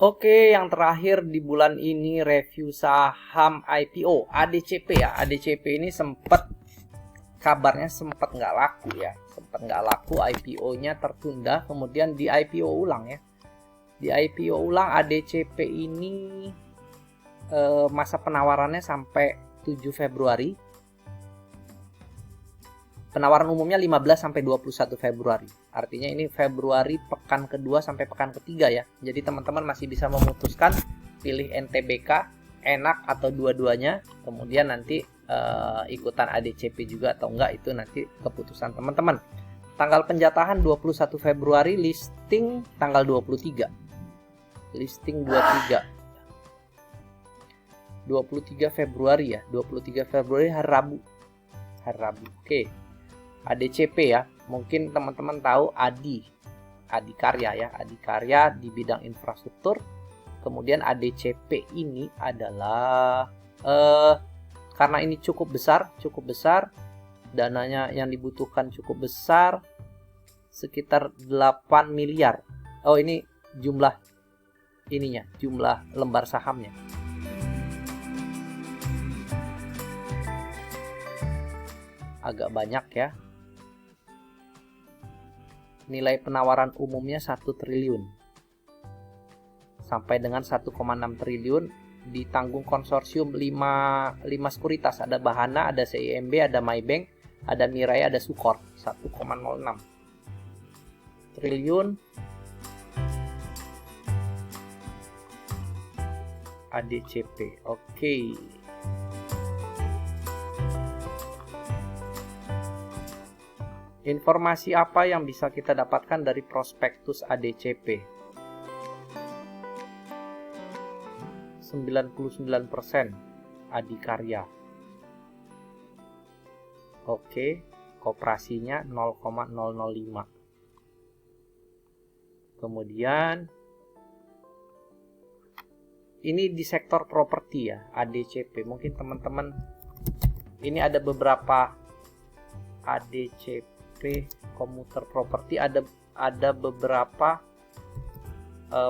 Oke, yang terakhir di bulan ini review saham IPO ADCP ya. ADCP ini kabarnya sempat nggak laku ya, sempat nggak laku, IPO-nya tertunda, kemudian di IPO ulang ya. Di IPO ulang ADCP ini masa penawarannya sampai 7 Februari. Penawaran umumnya 15 sampai 21 Februari. Artinya ini Februari pekan kedua sampai pekan ketiga ya. Jadi teman-teman masih bisa memutuskan pilih NTBK, enak atau dua-duanya. Kemudian nanti ikutan ADCP juga atau enggak, itu nanti keputusan teman-teman. Tanggal penjatahan 21 Februari, listing tanggal 23. Listing 23 Februari ya. 23 Februari hari Rabu. Oke. ADCP ya, mungkin teman-teman tahu Adi Karya ya, Adi Karya di bidang infrastruktur. Kemudian ADCP ini adalah karena ini cukup besar, dananya yang dibutuhkan cukup besar, sekitar 8 miliar. Oh, ini jumlah lembar sahamnya. Agak banyak ya. Nilai penawaran umumnya 1 triliun sampai dengan 1,6 triliun, ditanggung konsorsium 5 sekuritas, ada Bahana, ada CIMB, ada Maybank, ada Mirai, ada Sukor. 1,06 triliun ADCP. Oke. Informasi apa yang bisa kita dapatkan dari prospektus ADCP? 99% Adikarya. Oke, koperasinya 0,005. Kemudian ini di sektor properti ya, ADCP. Mungkin teman-teman, ini ada beberapa ADCP komuter properti, ada beberapa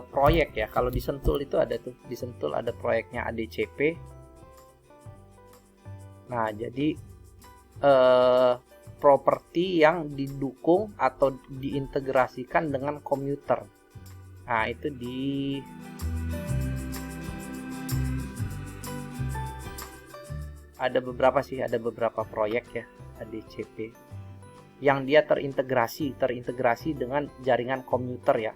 proyek ya. Kalau di Sentul itu ada tuh, di Sentul ada proyeknya ADCP. Nah, jadi properti yang didukung atau diintegrasikan dengan komuter. Nah, itu ada beberapa proyek ya ADCP yang dia terintegrasi dengan jaringan komuter ya,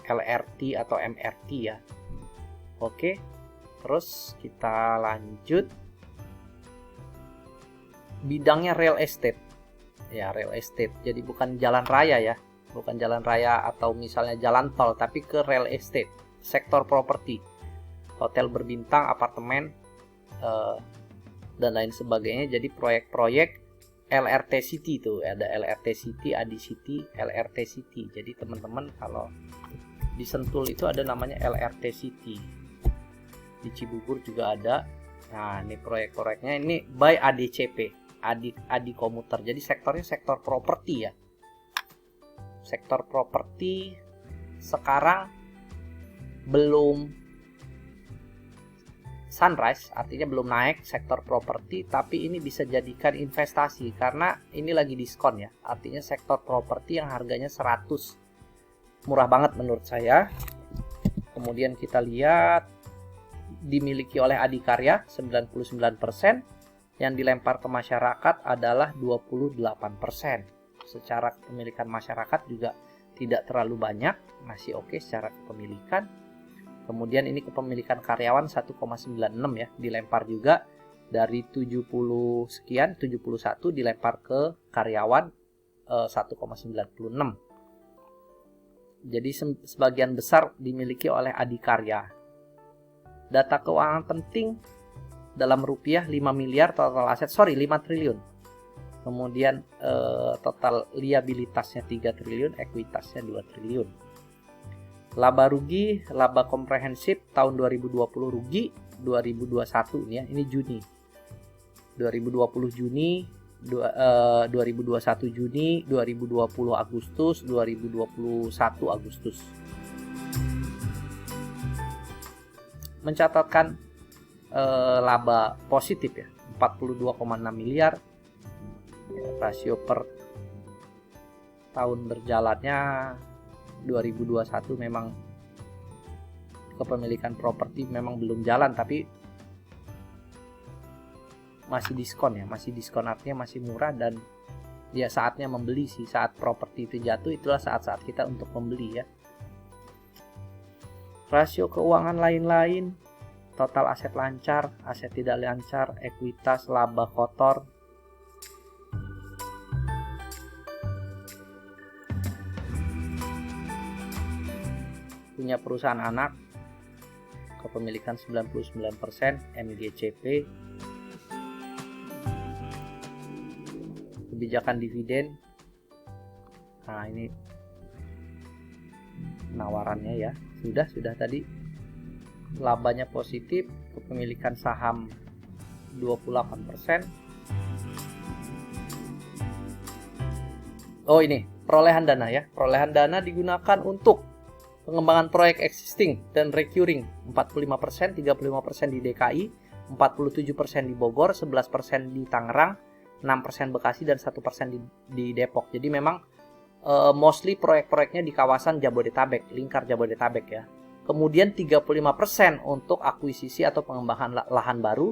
LRT atau MRT ya. Oke, terus kita lanjut. Bidangnya real estate ya, real estate. Jadi bukan jalan raya ya, bukan jalan raya atau misalnya jalan tol, tapi ke real estate, sektor properti, hotel berbintang, apartemen, dan lain sebagainya. Jadi proyek-proyek LRT City itu ada LRT City, Adi City, LRT City. Jadi teman-teman kalau di Sentul itu ada namanya LRT City. Di Cibubur juga ada. Nah, ini proyek-proyeknya ini by ADCP, Adi Komuter. Jadi sektornya sektor properti ya. Sektor properti sekarang belum sunrise, artinya belum naik sektor properti, tapi ini bisa jadikan investasi karena ini lagi diskon ya. Artinya sektor properti yang harganya 100 murah banget menurut saya. Kemudian kita lihat dimiliki oleh Adikarya 99%, yang dilempar ke masyarakat adalah 28%. Secara kepemilikan masyarakat juga tidak terlalu banyak, masih oke secara kepemilikan. Kemudian ini kepemilikan karyawan 1,96 ya, dilempar juga dari 70 sekian, 71 dilempar ke karyawan 1,96. Jadi sebagian besar dimiliki oleh Adikarya. Data keuangan penting dalam rupiah 5 miliar total aset, 5 triliun. Kemudian total liabilitasnya 3 triliun, ekuitasnya 2 triliun. Laba rugi, laba komprehensif tahun 2020 rugi, 2021 ini ya, ini Juni. 2020 Juni 2021 Juni, 2020 Agustus, 2021 Agustus. Mencatatkan laba positif ya, 42,6 miliar. Rasio per tahun berjalannya 2021 memang kepemilikan properti memang belum jalan, tapi masih diskon ya, masih diskon artinya masih murah, dan ya saatnya membeli sih. Saat properti itu jatuh, itulah saat-saat kita untuk membeli ya. Rasio keuangan lain-lain, total aset lancar, aset tidak lancar, ekuitas, laba kotor. Punya perusahaan anak, kepemilikan 99%, MGCP. Kebijakan dividen, nah ini penawarannya ya, sudah tadi. Labanya positif, kepemilikan saham 28%. Oh ini perolehan dana ya, perolehan dana digunakan untuk pengembangan proyek existing dan recurring 45%, 35% di DKI, 47% di Bogor, 11% di Tangerang, 6% Bekasi, dan 1% di Depok. Jadi memang mostly proyek-proyeknya di kawasan Jabodetabek, lingkar Jabodetabek ya. Kemudian 35% untuk akuisisi atau pengembangan lahan baru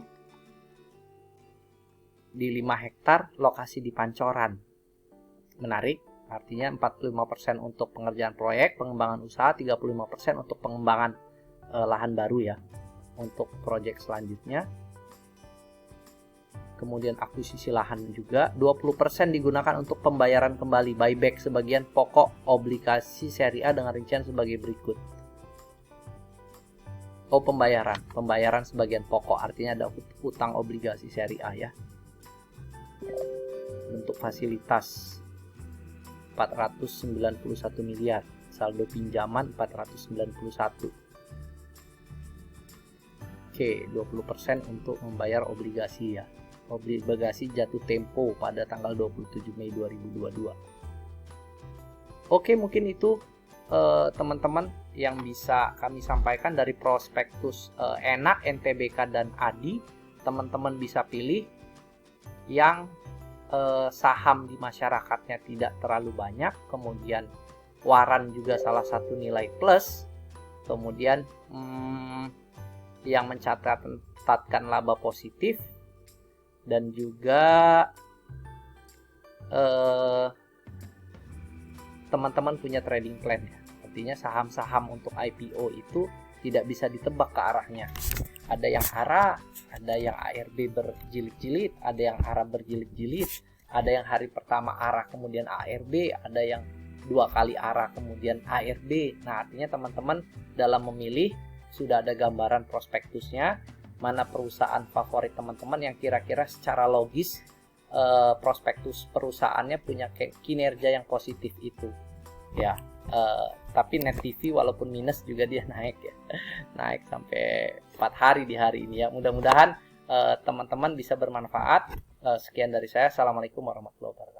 di 5 hektar lokasi di Pancoran. Menarik, artinya 45% untuk pengerjaan proyek, pengembangan usaha, 35% untuk pengembangan lahan baru ya, untuk proyek selanjutnya. Kemudian akuisisi lahan juga, 20% digunakan untuk pembayaran kembali buyback sebagian pokok obligasi seri A dengan rincian sebagai berikut. Oh, pembayaran sebagian pokok, artinya ada utang obligasi seri A ya. Bentuk fasilitas 491 miliar, saldo pinjaman 491. Oke, 20% untuk membayar obligasi ya. Obligasi jatuh tempo pada tanggal 27 Mei 2022. Oke, mungkin itu teman-teman yang bisa kami sampaikan dari prospektus ENAK, NTBK, dan ADI. Teman-teman bisa pilih yang saham di masyarakatnya tidak terlalu banyak, kemudian waran juga salah satu nilai plus, kemudian yang mencatatkan laba positif, dan juga teman-teman punya trading plan ya. Artinya saham-saham untuk IPO itu tidak bisa ditebak ke arahnya. Ada yang ARA, ada yang ARB berjilid-jilid, ada yang ARA berjilid-jilid, ada yang hari pertama ARA kemudian ARB, ada yang 2 kali ARA kemudian ARB. Nah, artinya teman-teman dalam memilih sudah ada gambaran prospektusnya, mana perusahaan favorit teman-teman yang kira-kira secara logis prospektus perusahaannya punya kinerja yang positif itu ya. Tapi Net TV walaupun minus juga dia naik ya, naik sampai 4 hari di hari ini ya. Mudah-mudahan teman-teman bisa bermanfaat. Sekian dari saya. Assalamualaikum warahmatullahi wabarakatuh.